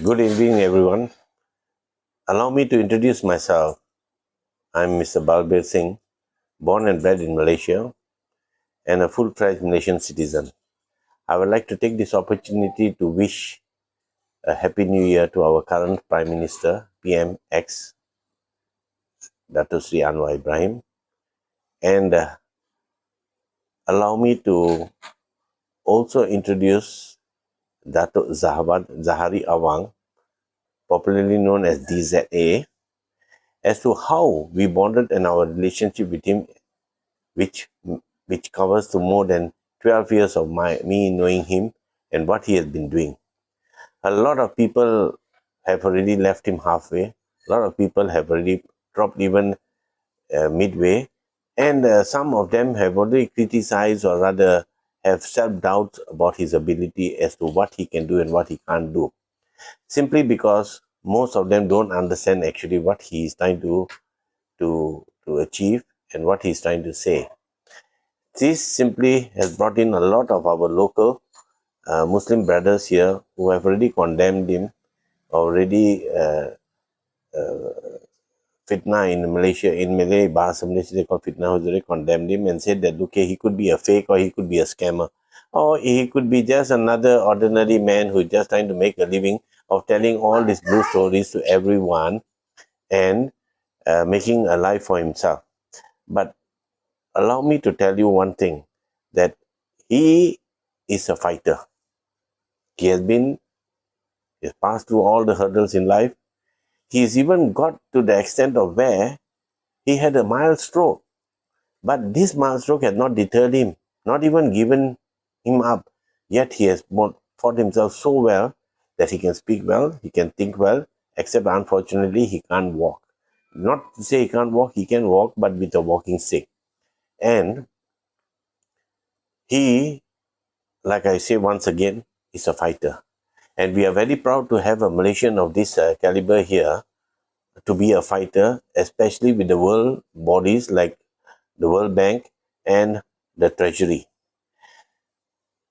Good evening, everyone. Allow me to introduce myself. I'm Mr. Balbir Singh, born and bred in Malaysia and a full-fledged Malaysian citizen. I would like to take this opportunity to wish a Happy New Year to our current Prime Minister, PMX, Dato Sri Anwar Ibrahim, and allow me to also introduce Dato Zahari Awang, popularly known as DZA, as to how we bonded in our relationship with him, which which covers to more than 12 years of me knowing him and what he has been doing. A lot of people have already left him halfway. A lot of people have already dropped even midway. And some of them have already criticized or rather have self-doubts about his ability as to what he can do and what he can't do. Simply because most of them don't understand actually what he is trying to achieve and what he's trying to say. This simply has brought in a lot of our local Muslim brothers here who have already condemned him, already fitna in Malaysia, in Malay, Bahasa Malaysia, they call fitna, who's already condemned him and said that, okay, he could be a fake or he could be a scammer. Or he could be just another ordinary man who's just trying to make a living of telling all these blue stories to everyone and making a life for himself. But allow me to tell you one thing, that he is a fighter. He has passed through all the hurdles in life. He's even got to the extent of where he had a mild stroke. But this mild stroke has not deterred him, not even given him up. Yet he has fought himself so well that he can speak well, he can think well, except unfortunately he can't walk. Not to say he can't walk, he can walk, but with a walking stick. And he, like I say once again, is a fighter. And we are very proud to have a Malaysian of this caliber here to be a fighter, especially with the world bodies like the World Bank and the Treasury.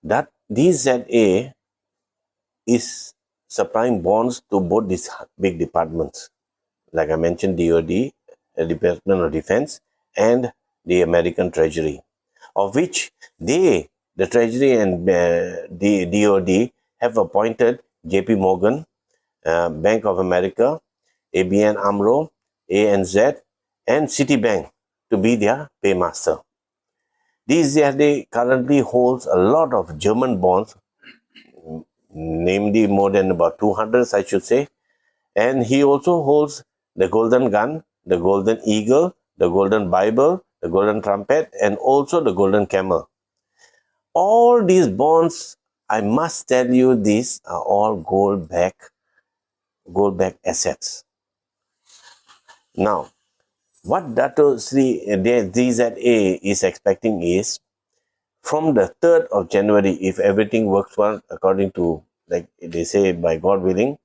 That DZA is supplying bonds to both these big departments, like I mentioned, DOD, the Department of Defense, and the American Treasury, of which the Treasury and the DOD have appointed JP Morgan, Bank of America, ABN AMRO, ANZ, and Citibank to be their paymaster. DZA currently holds a lot of German bonds, namely more than about 200, I should say, and he also holds the Golden Gun, the Golden Eagle, the Golden Bible, the Golden Trumpet, and also the Golden Camel. All these bonds, I must tell you, these are all gold-backed assets. Now, what Dato Sri DZA is expecting is, from the 3rd of January, if everything works well according to, like they say, by God willing,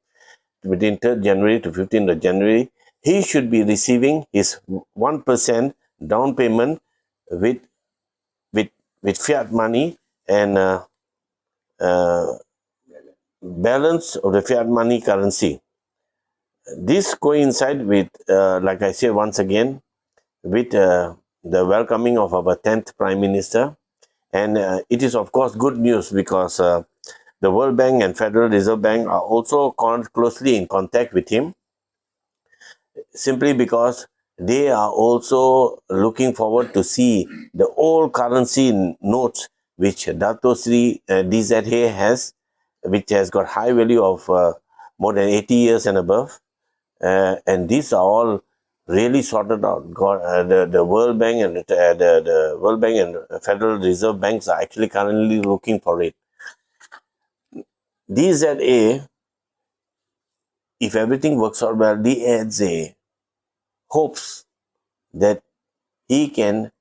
between 3rd January to 15th of January, he should be receiving his 1% down payment with fiat money and balance of the fiat money currency. This coincides with, like I say once again, with the welcoming of our 10th Prime Minister. And it is, of course, good news because the World Bank and Federal Reserve Bank are also closely in contact with him, simply because they are also looking forward to see the old currency notes which Dato Sri DZA has, which has got high value of more than 80 years and above. And these are all really sorted out. The World Bank and the World Bank and Federal Reserve Banks are actually currently looking for it. DZA, if everything works out well, DZA hopes that he can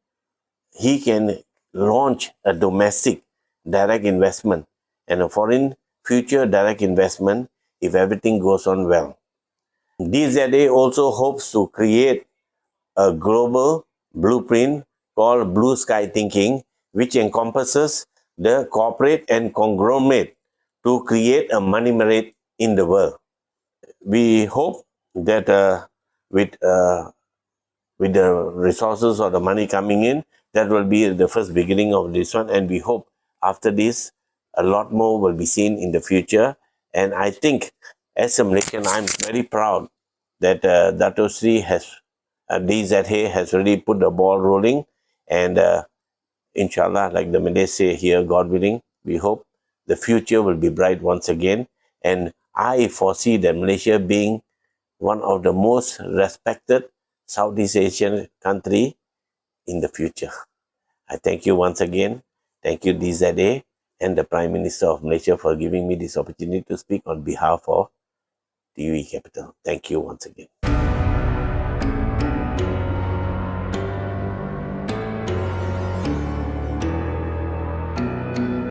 launch a domestic direct investment and a foreign future direct investment if everything goes on well. DZA also hopes to create a global blueprint called Blue Sky Thinking, which encompasses the corporate and conglomerate to create a money merit in the world. We hope that with the resources or the money coming in, that will be the first beginning of this one. And we hope after this, a lot more will be seen in the future. And I think as a Malaysian, I'm very proud that Dato Sri has, DZA has really put the ball rolling. And inshallah, like the Malays say here, God willing, we hope the future will be bright once again. And I foresee that Malaysia being one of the most respected Southeast Asian country in the future. I thank you once again. Thank you, DZA, and the Prime Minister of Malaysia for giving me this opportunity to speak on behalf of TUE Capital. Thank you once again.